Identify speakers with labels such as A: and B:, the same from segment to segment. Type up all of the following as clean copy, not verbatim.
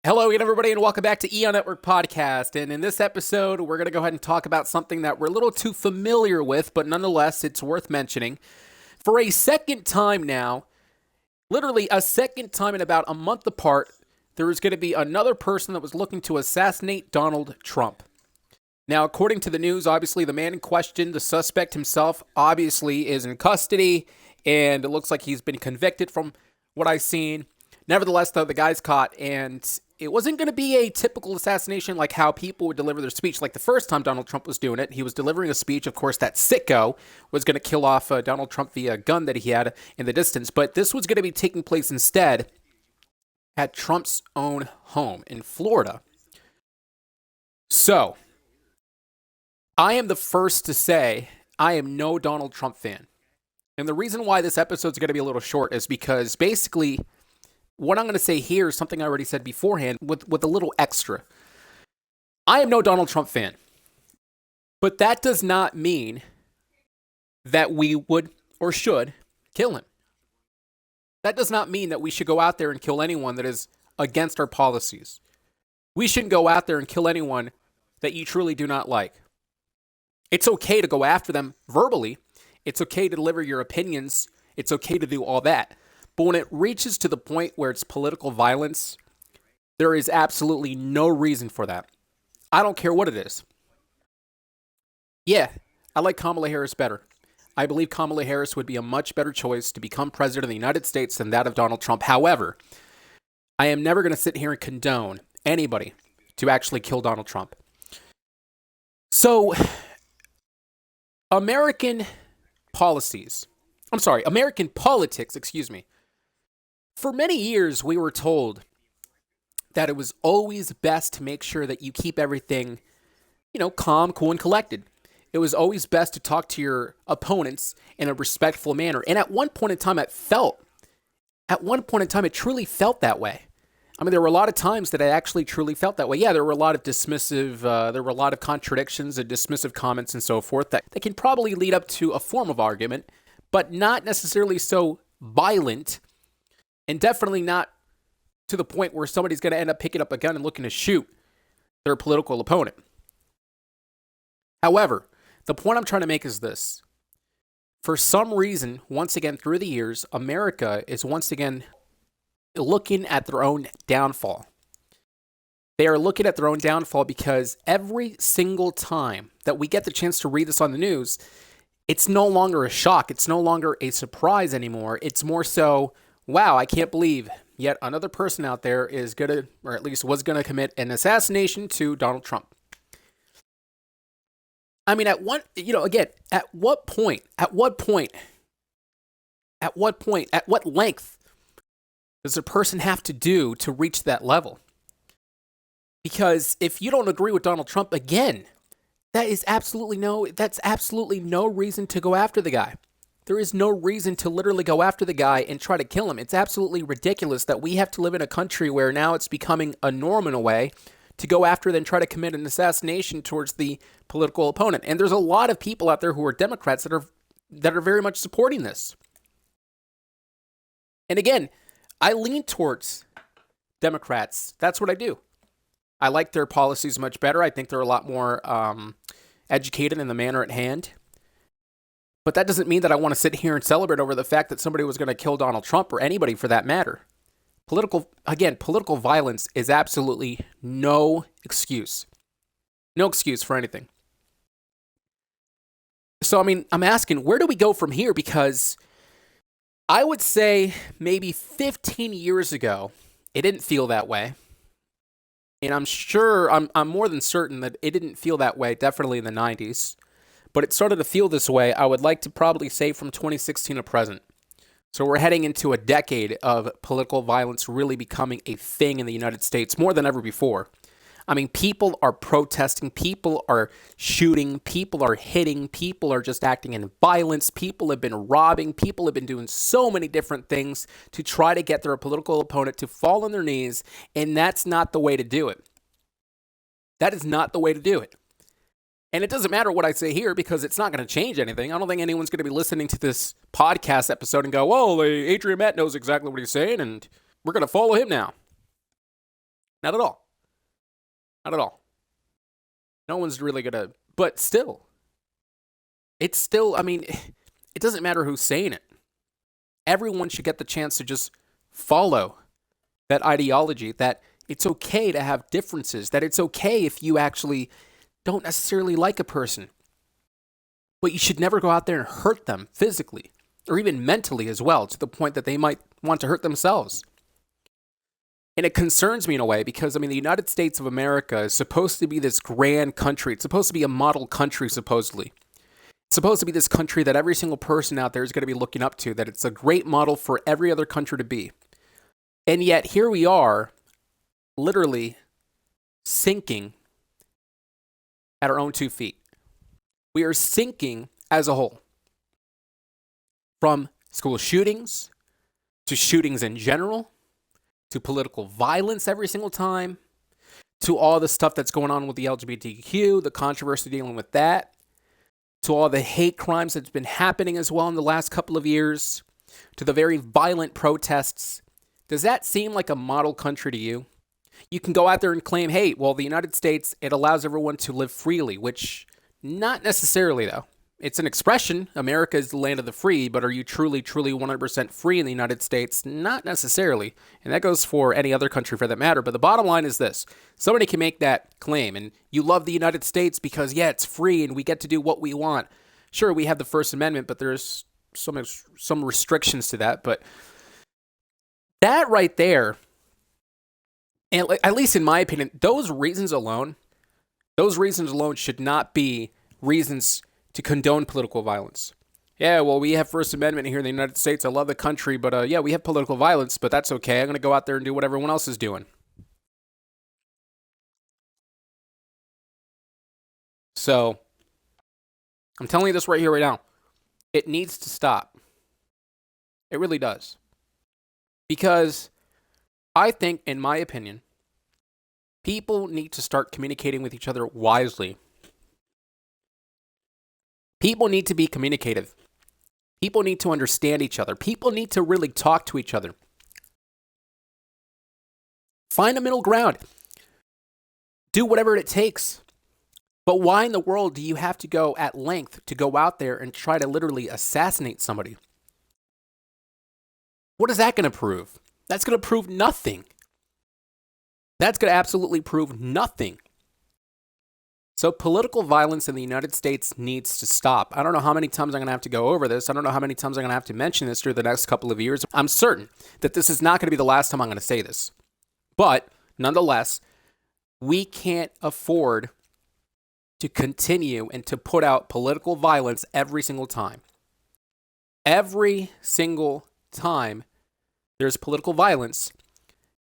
A: Hello again, everybody, and welcome back to EON Network Podcast. And in this episode, we're going to go ahead and talk about something that we're a little too familiar with, but nonetheless, it's worth mentioning. For a second time now, literally a second time in about a month apart, there is going to be another person that was looking to assassinate Donald Trump. Now, according to the news, obviously, the man in question, the suspect himself, obviously is in custody, and it looks like he's been convicted from what I've seen. Nevertheless, though, the guy's caught, and it wasn't going to be a typical assassination like how people would deliver their speech. Like the first time Donald Trump was doing it, he was delivering a speech. Of course, that sicko was going to kill off Donald Trump via gun that he had in the distance. But this was going to be taking place instead at Trump's own home in Florida. So, I am the first to say I am no Donald Trump fan. And the reason why this episode is going to be a little short is because basically what I'm going to say here is something I already said beforehand with a little extra. I am no Donald Trump fan. But that does not mean that we would or should kill him. That does not mean that we should go out there and kill anyone that is against our policies. We shouldn't go out there and kill anyone that you truly do not like. It's okay to go after them verbally. It's okay to deliver your opinions. It's okay to do all that. But when it reaches to the point where it's political violence, there is absolutely no reason for that. I don't care what it is. Yeah, I like Kamala Harris better. I believe Kamala Harris would be a much better choice to become president of the United States than that of Donald Trump. However, I am never going to sit here and condone anybody to actually kill Donald Trump. So, American politics, For many years, we were told that it was always best to make sure that you keep everything, calm, cool, and collected. It was always best to talk to your opponents in a respectful manner. And at one point in time, it truly felt that way. I mean, there were a lot of times that I actually truly felt that way. Yeah, there were a lot of there were a lot of contradictions and dismissive comments and so forth that can probably lead up to a form of argument, but not necessarily so violent, and definitely not to the point where somebody's going to end up picking up a gun and looking to shoot their political opponent. However, the point I'm trying to make is this. For some reason, once again, through the years, America is once again looking at their own downfall. They are looking at their own downfall because every single time that we get the chance to read this on the news, it's no longer a shock. It's no longer a surprise anymore. It's more so, wow, I can't believe yet another person out there is going to, or at least was going to commit an assassination to Donald Trump. I mean, at what length does a person have to do to reach that level? Because if you don't agree with Donald Trump, again, that's absolutely no reason to go after the guy. There is no reason to literally go after the guy and try to kill him. It's absolutely ridiculous that we have to live in a country where now it's becoming a norm in a way to go after and try to commit an assassination towards the political opponent. And there's a lot of people out there who are Democrats that are very much supporting this. And again, I lean towards Democrats. That's what I do. I like their policies much better. I think they're a lot more educated in the manner at hand. But that doesn't mean that I want to sit here and celebrate over the fact that somebody was going to kill Donald Trump or anybody for that matter. Political violence is absolutely no excuse. No excuse for anything. So, I mean, I'm asking, where do we go from here? Because I would say maybe 15 years ago, it didn't feel that way. And I'm more than certain that it didn't feel that way, definitely in the 90s. But it started to feel this way, I would like to probably say from 2016 to present. So we're heading into a decade of political violence really becoming a thing in the United States more than ever before. I mean, people are protesting, people are shooting, people are hitting, people are just acting in violence, people have been robbing, people have been doing so many different things to try to get their political opponent to fall on their knees, and that's not the way to do it. That is not the way to do it. And it doesn't matter what I say here because it's not going to change anything. I don't think anyone's going to be listening to this podcast episode and go, well, Adrian Matt knows exactly what he's saying, and we're going to follow him now. Not at all. Not at all. No one's really going to, but still, it's still, I mean, it doesn't matter who's saying it. Everyone should get the chance to just follow that ideology, that it's okay to have differences, that it's okay if you actually don't necessarily like a person, but you should never go out there and hurt them physically or even mentally as well, to the point that they might want to hurt themselves. And it concerns me in a way because, I mean, the United States of America is supposed to be this grand country. It's supposed to be a model country, supposedly. It's supposed to be this country that every single person out there is going to be looking up to, that it's a great model for every other country to be. And yet, here we are, literally sinking at our own 2 feet. We are sinking as a whole. From school shootings, to shootings in general, to political violence every single time, to all the stuff that's going on with the LGBTQ, the controversy dealing with that, to all the hate crimes that's been happening as well in the last couple of years, to the very violent protests. Does that seem like a model country to you? You can go out there and claim, hey, well, the United States, it allows everyone to live freely, which not necessarily, though. It's an expression. America is the land of the free, but are you truly, truly 100% free in the United States? Not necessarily. And that goes for any other country for that matter. But the bottom line is this. Somebody can make that claim, and you love the United States because, yeah, it's free and we get to do what we want. Sure, we have the First Amendment, but there's some restrictions to that. But that right there, and at least in my opinion, those reasons alone should not be reasons to condone political violence. Yeah, well, we have First Amendment here in the United States. I love the country, but yeah, we have political violence, but that's okay. I'm going to go out there and do what everyone else is doing. So, I'm telling you this right here, right now. It needs to stop. It really does. Because I think, in my opinion, people need to start communicating with each other wisely. People need to be communicative. People need to understand each other. People need to really talk to each other. Find a middle ground. Do whatever it takes. But why in the world do you have to go at length to go out there and try to literally assassinate somebody? What is that going to prove? That's going to prove nothing. That's going to absolutely prove nothing. So political violence in the United States needs to stop. I don't know how many times I'm going to have to go over this. I don't know how many times I'm going to have to mention this through the next couple of years. I'm certain that this is not going to be the last time I'm going to say this. But nonetheless, we can't afford to continue and to put out political violence every single time. Every single time there's political violence,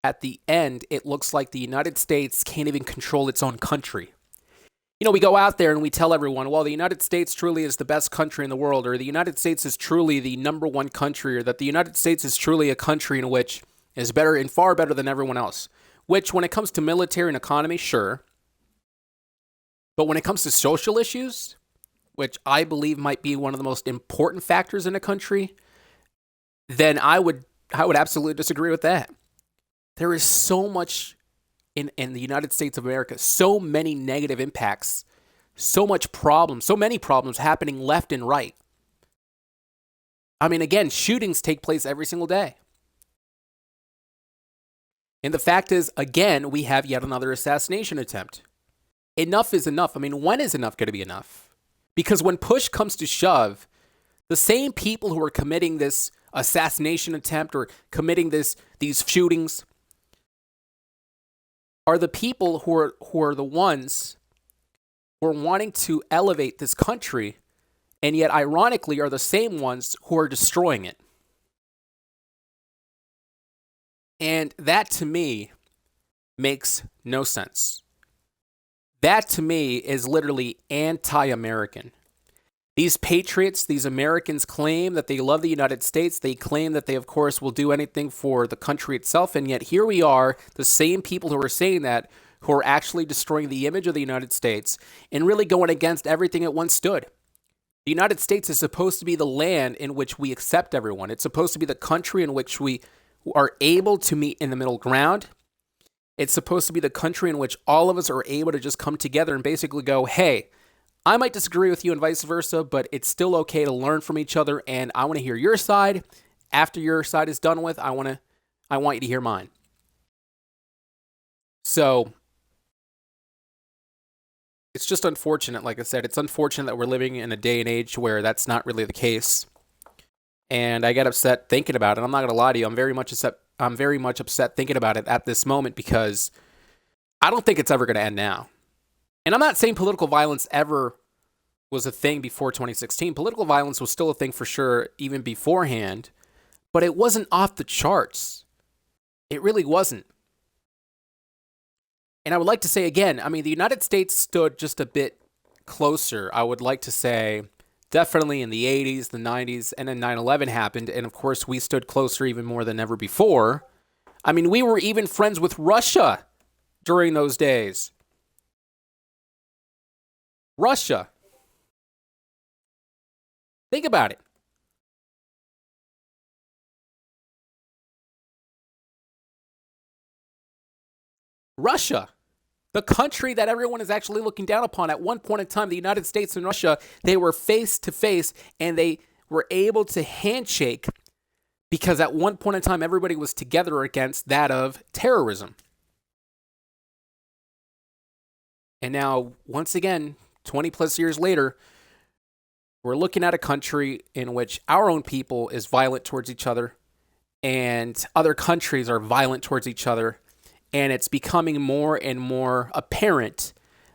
A: at the end, it looks like the United States can't even control its own country. You know, we go out there and we tell everyone, well, the United States truly is the best country in the world, or the United States is truly the number one country, or that the United States is truly a country in which is better and far better than everyone else. Which, when it comes to military and economy, sure. But when it comes to social issues, which I believe might be one of the most important factors in a country, then I would absolutely disagree with that. There is so much in the United States of America, so many negative impacts, so much problems, so many problems happening left and right. I mean, again, shootings take place every single day. And the fact is, again, we have yet another assassination attempt. Enough is enough. I mean, when is enough going to be enough? Because when push comes to shove, the same people who are committing this assassination attempt or committing these shootings are the people who are the ones who are wanting to elevate this country, and yet ironically are the same ones who are destroying it. And that to me makes no sense. That to me is literally anti-American. These patriots, these Americans claim that they love the United States. They claim that they, of course, will do anything for the country itself. And yet here we are, the same people who are saying that, who are actually destroying the image of the United States and really going against everything it once stood. The United States is supposed to be the land in which we accept everyone. It's supposed to be the country in which we are able to meet in the middle ground. It's supposed to be the country in which all of us are able to just come together and basically go, hey, I might disagree with you and vice versa, but it's still okay to learn from each other, and I want to hear your side. After your side is done with, I want you to hear mine. So it's just unfortunate, like I said. It's unfortunate that we're living in a day and age where that's not really the case. And I get upset thinking about it. I'm not going to lie to you. I'm very much upset thinking about it at this moment because I don't think it's ever going to end now. And I'm not saying political violence ever was a thing before 2016. Political violence was still a thing for sure even beforehand, but it wasn't off the charts. It really wasn't. And I would like to say again, I mean, the United States stood just a bit closer, I would like to say, definitely in the 80s, the 90s, and then 9/11 happened, and of course we stood closer even more than ever before. I mean, we were even friends with Russia during those days. Russia. Think about it. Russia, the country that everyone is actually looking down upon. At one point in time, the United States and Russia, they were face to face and they were able to handshake because at one point in time, everybody was together against that of terrorism. And now, once again, 20 plus years later, we're looking at a country in which our own people is violent towards each other and other countries are violent towards each other. And it's becoming more and more apparent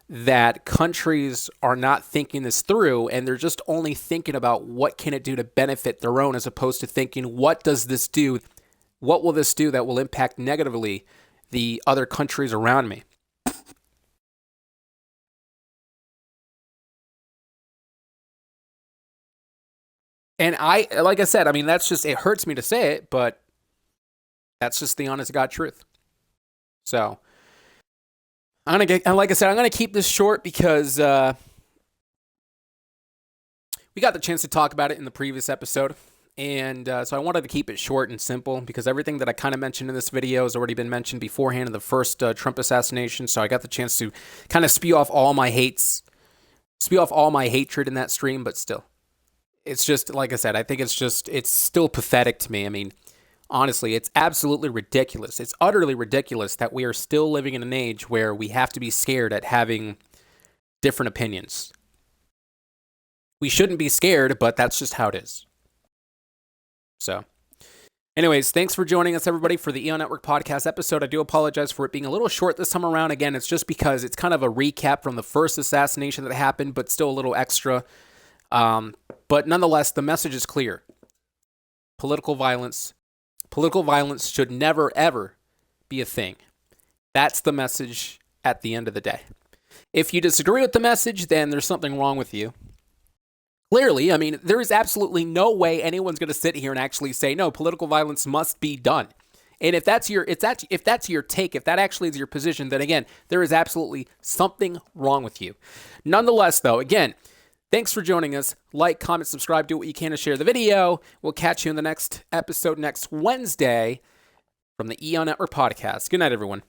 A: that countries are not thinking this through and they're just only thinking about what can it do to benefit their own as opposed to thinking, what does this do? What will this do that will impact negatively the other countries around me? And like I said, I mean, it hurts me to say it, but that's just the honest to God truth. So, like I said, I'm gonna keep this short because we got the chance to talk about it in the previous episode, and so I wanted to keep it short and simple because everything that I kind of mentioned in this video has already been mentioned beforehand in the first Trump assassination. So I got the chance to kind of spew off all my hatred in that stream, but still, it's just like I said. I think it's still pathetic to me. I mean, honestly, it's absolutely ridiculous. It's utterly ridiculous that we are still living in an age where we have to be scared at having different opinions. We shouldn't be scared, but that's just how it is. So, anyways, thanks for joining us, everybody, for the EO Network podcast episode. I do apologize for it being a little short this time around. Again, it's just because it's kind of a recap from the first assassination that happened, but still a little extra. But nonetheless, the message is clear. Political violence should never, ever be a thing. That's the message at the end of the day. If you disagree with the message, then there's something wrong with you. Clearly, I mean, there is absolutely no way anyone's going to sit here and actually say, no, political violence must be done. And if that's your take, if that actually is your position, then again, there is absolutely something wrong with you. Nonetheless, though, again, thanks for joining us. Like, comment, subscribe, do what you can to share the video. We'll catch you in the next episode next Wednesday from the EO Network podcast. Good night, everyone.